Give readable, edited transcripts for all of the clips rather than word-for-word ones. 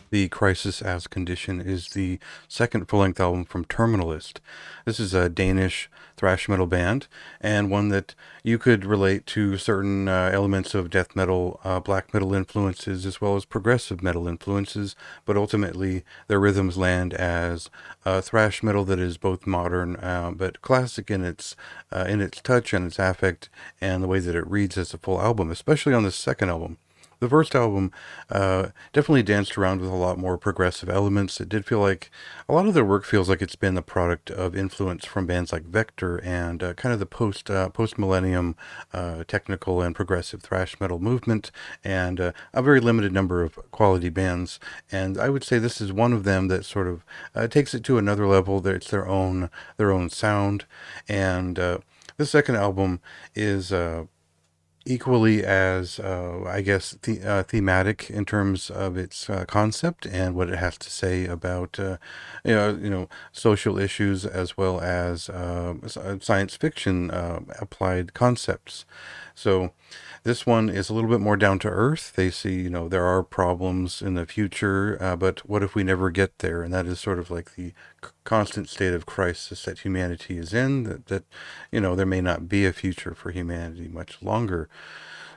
The Crisis as Condition is the second full-length album from Terminalist. This is a Danish thrash metal band, and one that you could relate to certain elements of death metal, black metal influences, as well as progressive metal influences, but ultimately their rhythms land as thrash metal that is both modern but classic in its touch and its affect and the way that it reads as a full album, especially on the second album. The first album definitely danced around with a lot more progressive elements. It did feel like a lot of their work feels like it's been the product of influence from bands like Vector and kind of the post millennium technical and progressive thrash metal movement, and a very limited number of quality bands. And I would say this is one of them that sort of takes it to another level. That it's their own sound, and the second album is equally as, I guess, thematic in terms of its concept and what it has to say about, social issues as well as science fiction applied concepts. So this one is a little bit more down to earth. They see, there are problems in the future, but what if we never get there? And that is sort of like the constant state of crisis that humanity is in, that there may not be a future for humanity much longer.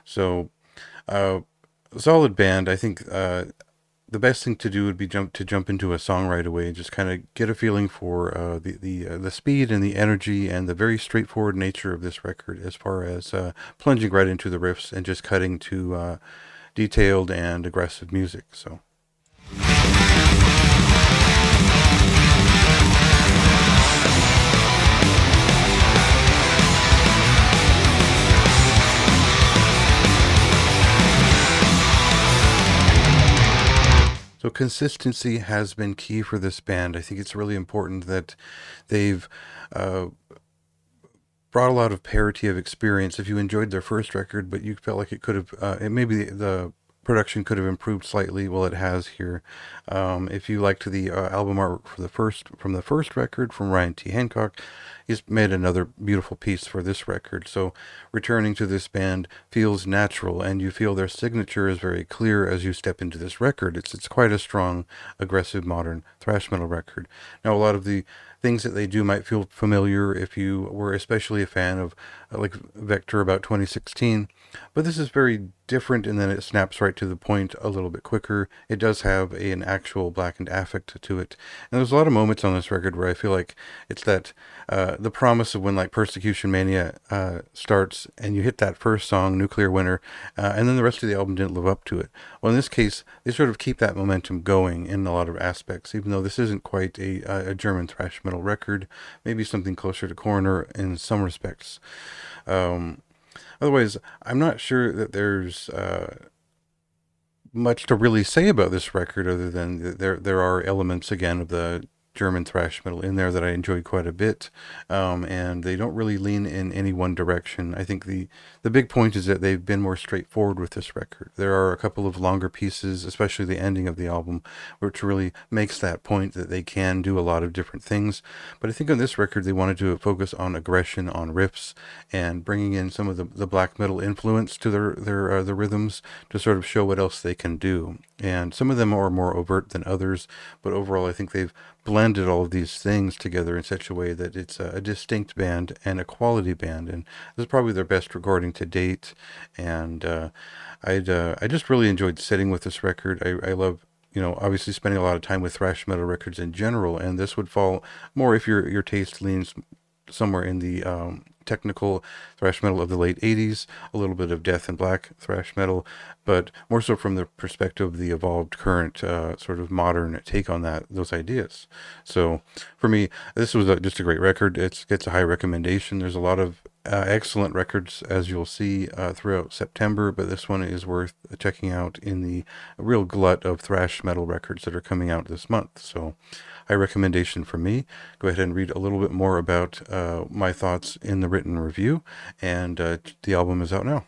So, uh, solid band. I think the best thing to do would be jump into a song right away and just kind of get a feeling for the speed and the energy and the very straightforward nature of this record, as far as plunging right into the riffs and just cutting to detailed and aggressive music. So consistency has been key for this band. I think it's really important that they've uh, brought a lot of parity of experience. If you enjoyed their first record, but you felt like it could have, maybe the production could have improved slightly. Well, it has here. If you liked the album artwork for from the first record from Ryan T. Hancock, he's made another beautiful piece for this record. So returning to this band feels natural, and you feel their signature is very clear as you step into this record. It's quite a strong, aggressive, modern thrash metal record. Now, a lot of the things that they do might feel familiar if you were especially a fan of like Vector about 2016, but this is very different in that it snaps right to the point a little bit quicker. It does have an actual blackened affect to it, and there's a lot of moments on this record where I feel like it's that the promise of when like Persecution Mania starts and you hit that first song, Nuclear Winter, and then the rest of the album didn't live up to it. Well, in this case, they sort of keep that momentum going in a lot of aspects, even though this isn't quite a German thrash metal record, maybe something closer to Coroner in some respects. Um, Otherwise, I'm not sure that there's much to really say about this record other than there are elements again of the German thrash metal in there that I enjoy quite a bit, and they don't really lean in any one direction. I think the big point is that they've been more straightforward with this record. There are a couple of longer pieces, especially the ending of the album, which really makes that point that they can do a lot of different things. But I think on this record they wanted to focus on aggression, on riffs, and bringing in some of the black metal influence to the rhythms to sort of show what else they can do. And some of them are more overt than others, but overall I think they've blended all of these things together in such a way that it's a distinct band and a quality band. And this is probably their best recording to date. And I just really enjoyed sitting with this record. I love, obviously spending a lot of time with thrash metal records in general, and this would fall more if your taste leans somewhere in the technical thrash metal of the late 80s, a little bit of death and black thrash metal, but more so from the perspective of the evolved current sort of modern take on those ideas. So for me, this was just a great record. It gets a high recommendation. There's a lot of excellent records, as you'll see throughout September, but this one is worth checking out in the real glut of thrash metal records that are coming out this month. So, high recommendation from me. Go ahead and read a little bit more about my thoughts in the written review, and the album is out now.